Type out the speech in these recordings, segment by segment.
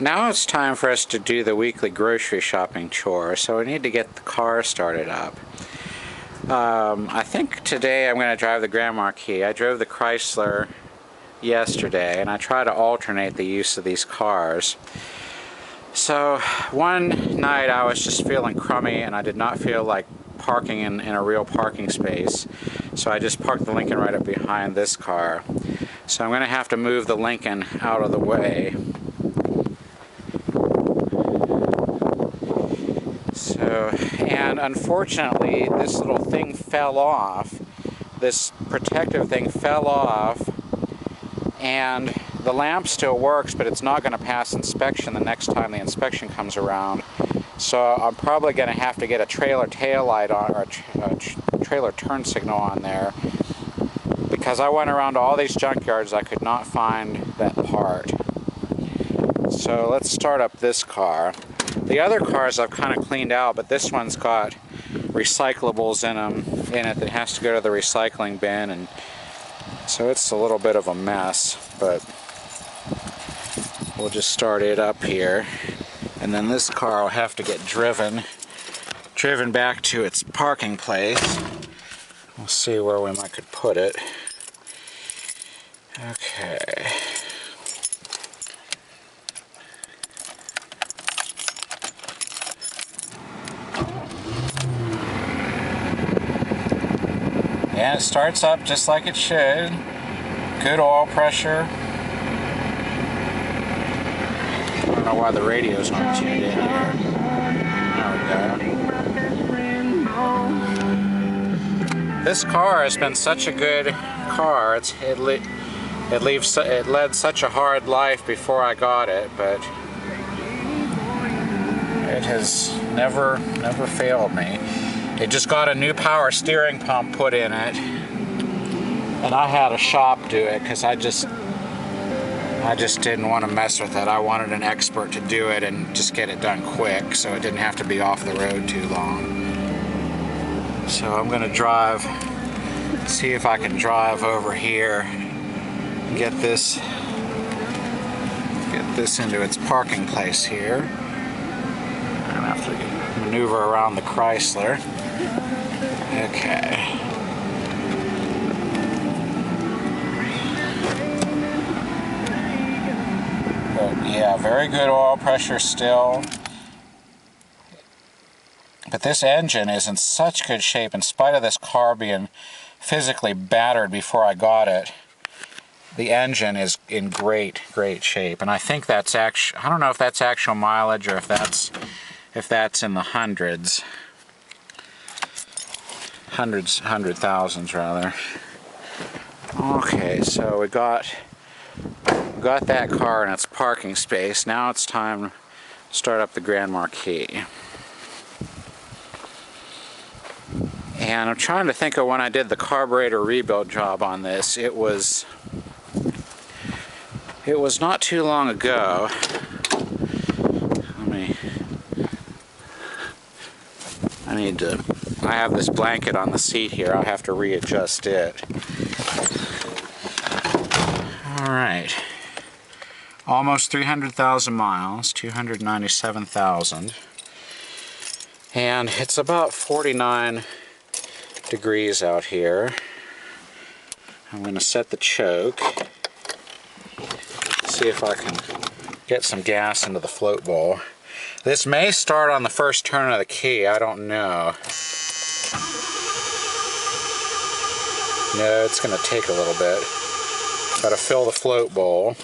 Now it's time for us to do the weekly grocery shopping chore, so we need to get the car started up. I think today I'm going to drive the Grand Marquis. I drove the Chrysler yesterday, and I try to alternate the use of these cars. So one night I was just feeling crummy and I did not feel like parking in a real parking space, so I just parked the Lincoln right up behind this car. So I'm going to have to move the Lincoln out of the way. And unfortunately this little thing fell off. This protective thing fell off, and the lamp still works, but it's not going to pass inspection the next time the inspection comes around. So I'm probably going to have to get a trailer tail light on, or a trailer turn signal on there, because I went around to all these junkyards, I could not find that part. So let's start up this car. The other cars I've kind of cleaned out, but this one's got recyclables in it that has to go to the recycling bin, and so it's a little bit of a mess, but we'll just start it up here. And then this car will have to get driven back to its parking place. We'll see where we could put it. Okay. And it starts up just like it should. Good oil pressure. I don't know why the radio's not tuned in here. There we go. This car has been such a good car. It led such a hard life before I got it, but it has never failed me. It just got a new power steering pump put in it, and I had a shop do it because I just didn't want to mess with it. I wanted an expert to do it and just get it done quick, so it didn't have to be off the road too long. So I'm going to drive, see if I can drive over here, get this into its parking place here. I'm going to have to maneuver around the Chrysler. Okay. But yeah, very good oil pressure still. But this engine is in such good shape, in spite of this car being physically battered before I got it. The engine is in great shape, and I think that's actually, I don't know if that's actual mileage or if that's in the hundred thousands rather. Okay, so we got that car in its parking space. Now it's time to start up the Grand Marquis. And I'm trying to think of when I did the carburetor rebuild job on this. It was not too long ago. I have this blanket on the seat here. I'll have to readjust it. Alright. Almost 300,000 miles, 297,000. And it's about 49 degrees out here. I'm going to set the choke. See if I can get some gas into the float bowl. This may start on the first turn of the key, I don't know. No, it's going to take a little bit. Got to fill the float bowl.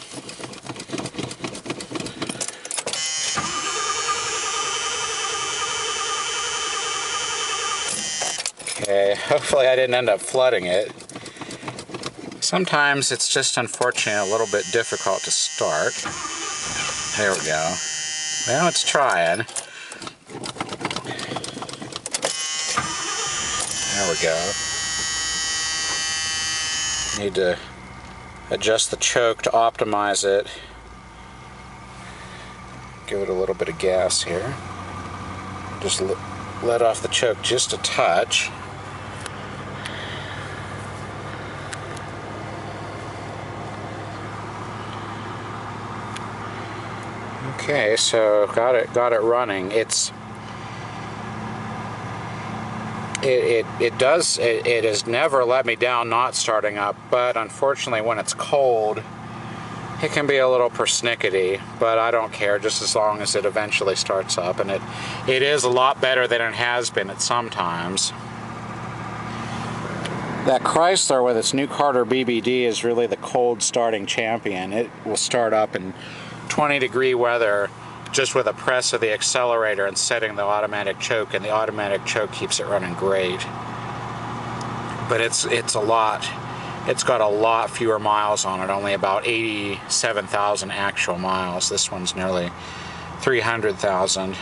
Okay, hopefully I didn't end up flooding it. Sometimes it's just unfortunate, a little bit difficult to start. There we go. Well, it's trying. There we go. Need to adjust the choke to optimize it. Give it a little bit of gas here. Just let off the choke just a touch. Okay, so got it running. It has never let me down not starting up, but unfortunately when it's cold it can be a little persnickety, but I don't care just as long as it eventually starts up, and it is a lot better than it has been at some times. That Chrysler with its new Carter BBD is really the cold starting champion. It will start up in 20-degree weather just with a press of the accelerator and setting the automatic choke, and the automatic choke keeps it running great. But it's got a lot fewer miles on it, only about 87,000 actual miles. This one's nearly 300,000.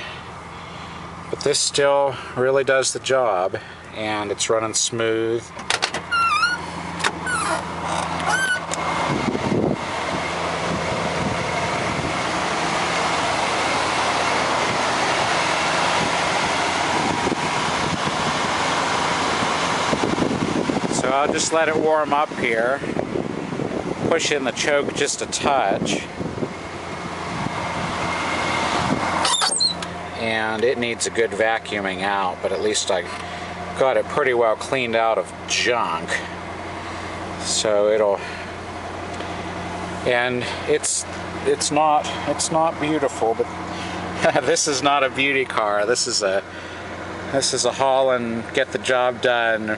But this still really does the job, and it's running smooth. So I'll just let it warm up here, push in the choke just a touch, and it needs a good vacuuming out, but at least I got it pretty well cleaned out of junk. So and it's not beautiful, but this is not a beauty car. This is a haul and get the job done,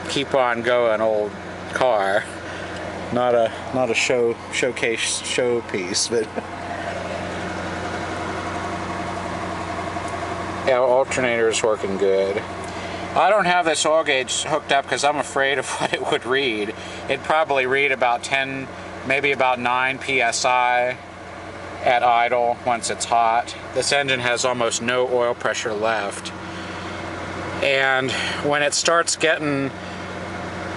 keep on going old car. Not a showcase showpiece, but yeah, alternator is working good. I don't have this oil gauge hooked up because I'm afraid of what it would read. It'd probably read about 10, maybe about 9 psi at idle once it's hot. This engine has almost no oil pressure left, and when it starts getting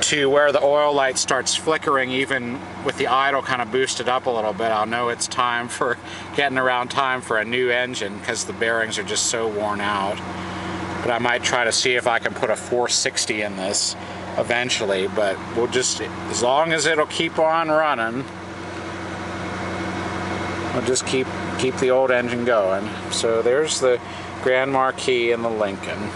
to where the oil light starts flickering, even with the idle kind of boosted up a little bit, I'll know it's time for a new engine, because the bearings are just so worn out. But I might try to see if I can put a 460 in this eventually, but we'll just, as long as it'll keep on running, we'll just keep the old engine going. So there's the Grand Marquis and the Lincoln.